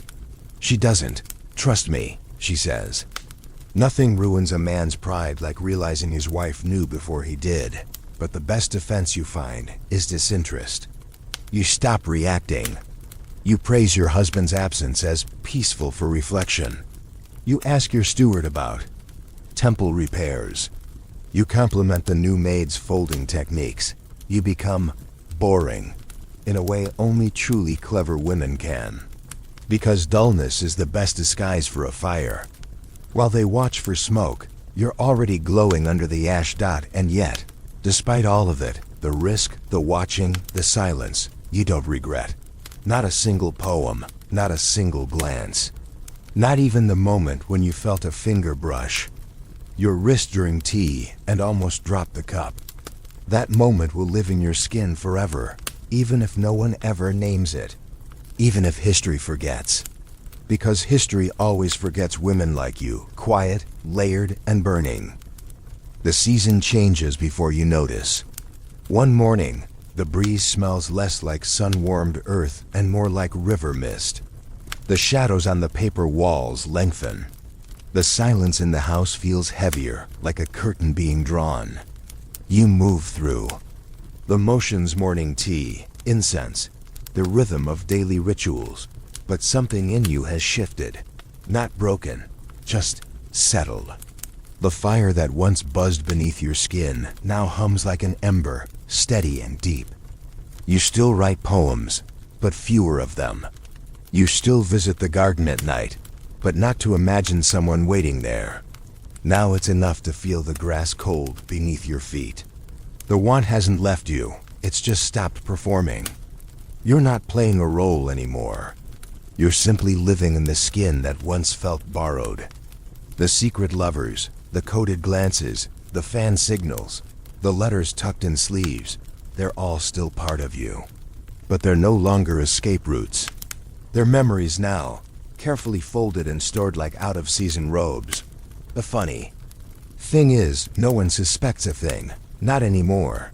She doesn't. Trust me, she says. Nothing ruins a man's pride like realizing his wife knew before he did. But the best defense you find is disinterest. You stop reacting. You praise your husband's absence as peaceful for reflection. You ask your steward about temple repairs. You compliment the new maid's folding techniques. You become boring in a way only truly clever women can. Because dullness is the best disguise for a fire. While they watch for smoke, you're already glowing under the ash dot, and yet, despite all of it, the risk, the watching, the silence, you don't regret. Not a single poem, not a single glance. Not even the moment when you felt a finger brush your wrist during tea and almost dropped the cup. That moment will live in your skin forever, even if no one ever names it. Even if history forgets. Because history always forgets women like you, quiet, layered, and burning. The season changes before you notice. One morning, the breeze smells less like sun-warmed earth and more like river mist. The shadows on the paper walls lengthen. The silence in the house feels heavier, like a curtain being drawn. You move through. The motions, morning tea, incense, the rhythm of daily rituals. But something in you has shifted. Not broken, just settled. The fire that once buzzed beneath your skin now hums like an ember, steady and deep. You still write poems, but fewer of them. You still visit the garden at night, but not to imagine someone waiting there. Now it's enough to feel the grass cold beneath your feet. The want hasn't left you, it's just stopped performing. You're not playing a role anymore. You're simply living in the skin that once felt borrowed. The secret lovers, the coded glances, the fan signals, the letters tucked in sleeves, they're all still part of you. But they're no longer escape routes. They're memories now, carefully folded and stored like out-of-season robes. The funny thing is, no one suspects a thing. Not anymore.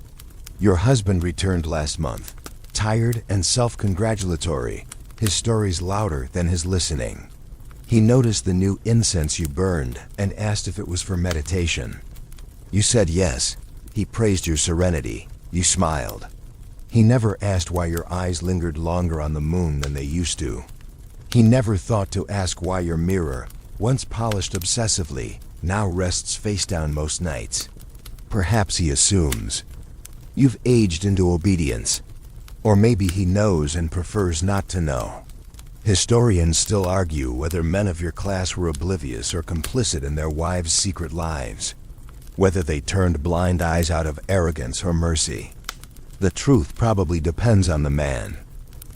Your husband returned last month, tired and self-congratulatory, his stories louder than his listening. He noticed the new incense you burned and asked if it was for meditation. You said yes. He praised your serenity. You smiled. He never asked why your eyes lingered longer on the moon than they used to. He never thought to ask why your mirror, once polished obsessively, now rests face down most nights. Perhaps he assumes you've aged into obedience. Or maybe he knows and prefers not to know. Historians still argue whether men of your class were oblivious or complicit in their wives' secret lives, whether they turned blind eyes out of arrogance or mercy. The truth probably depends on the man.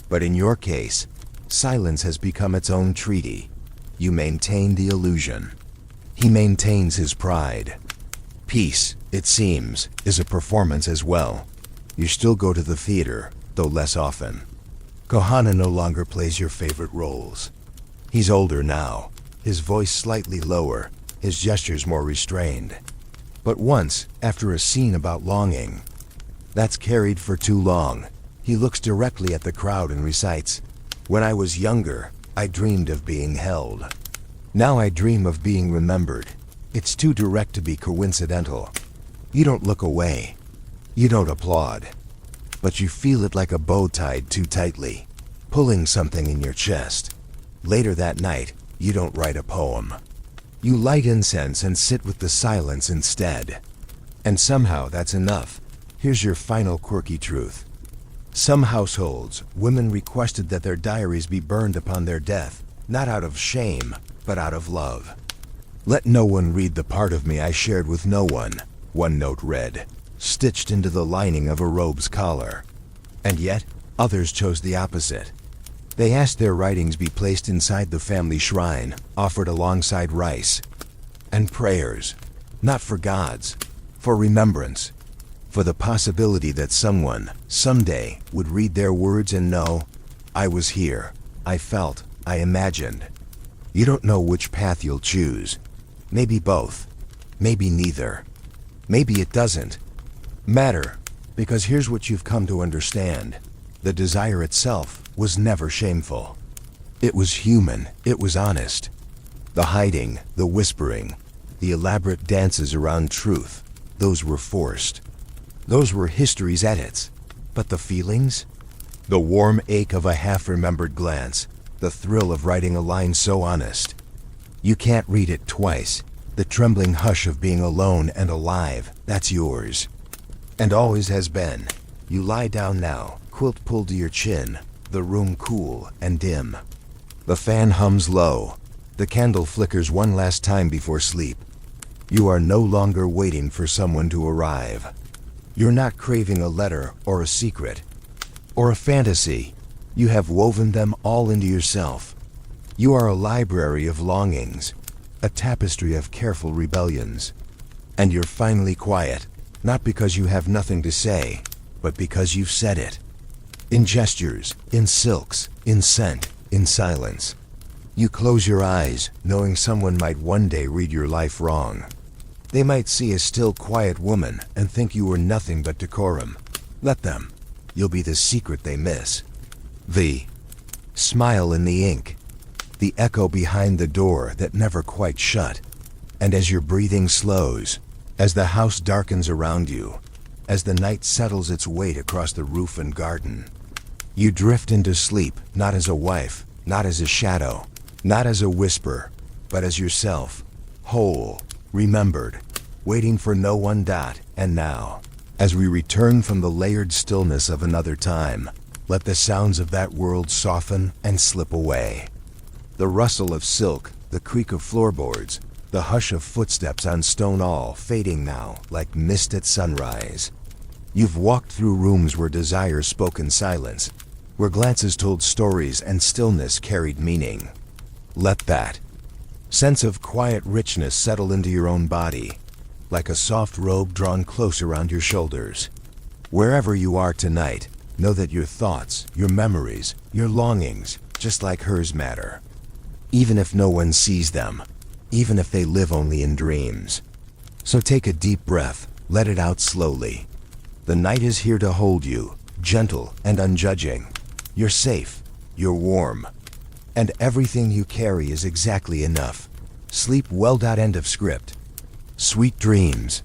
But in your case, silence has become its own treaty. You maintain the illusion. He maintains his pride. Peace, it seems, is a performance as well. You still go to the theater, though less often. Kohana no longer plays your favorite roles. He's older now, his voice slightly lower, his gestures more restrained. But once, after a scene about longing, that's carried for too long, he looks directly at the crowd and recites, "When I was younger, I dreamed of being held. Now I dream of being remembered." It's too direct to be coincidental. You don't look away. You don't applaud. But you feel it like a bow tied too tightly, pulling something in your chest. Later that night, you don't write a poem. You light incense and sit with the silence instead. And somehow that's enough. Here's your final quirky truth. Some households, women requested that their diaries be burned upon their death, not out of shame, but out of love. "Let no one read the part of me I shared with no one note read, stitched into the lining of a robe's collar. And yet, others chose the opposite. They asked their writings be placed inside the family shrine, offered alongside rice and prayers, not for gods, for remembrance, for the possibility that someone, someday, would read their words and know, I was here, I felt, I imagined." You don't know which path you'll choose. Maybe both. Maybe neither. Maybe it doesn't matter, because here's what you've come to understand. The desire itself was never shameful. It was human. It was honest. The hiding, the whispering, the elaborate dances around truth, those were forced. Those were history's edits. But the feelings? The warm ache of a half-remembered glance, the thrill of writing a line so honest. You can't read it twice. The trembling hush of being alone and alive, that's yours. And always has been. You lie down now, quilt pulled to your chin, the room cool and dim. The fan hums low. The candle flickers one last time before sleep. You are no longer waiting for someone to arrive. You're not craving a letter or a secret or a fantasy. You have woven them all into yourself. You are a library of longings, a tapestry of careful rebellions. And you're finally quiet, not because you have nothing to say, but because you've said it. In gestures, in silks, in scent, in silence. You close your eyes, knowing someone might one day read your life wrong. They might see a still, quiet woman and think you were nothing but decorum. Let them. You'll be the secret they miss. The smile in the ink. The echo behind the door that never quite shut. And as your breathing slows, as the house darkens around you, as the night settles its weight across the roof and garden, you drift into sleep, not as a wife, not as a shadow, not as a whisper, but as yourself, whole, remembered, waiting for no one. And now, as we return from the layered stillness of another time, Let the sounds of that world soften and slip away. The rustle of silk, the creak of floorboards, the hush of footsteps on stone, all fading now like mist at sunrise. You've walked through rooms where desire spoke in silence, where glances told stories and stillness carried meaning. Let that sense of quiet richness settle into your own body, like a soft robe drawn close around your shoulders. Wherever you are tonight, know that your thoughts, your memories, your longings, just like hers, matter. Even if no one sees them, even if they live only in dreams. So take a deep breath, let it out slowly. The night is here to hold you, gentle and unjudging. You're safe, you're warm, and everything you carry is exactly enough. Sleep well. End of script. Sweet dreams.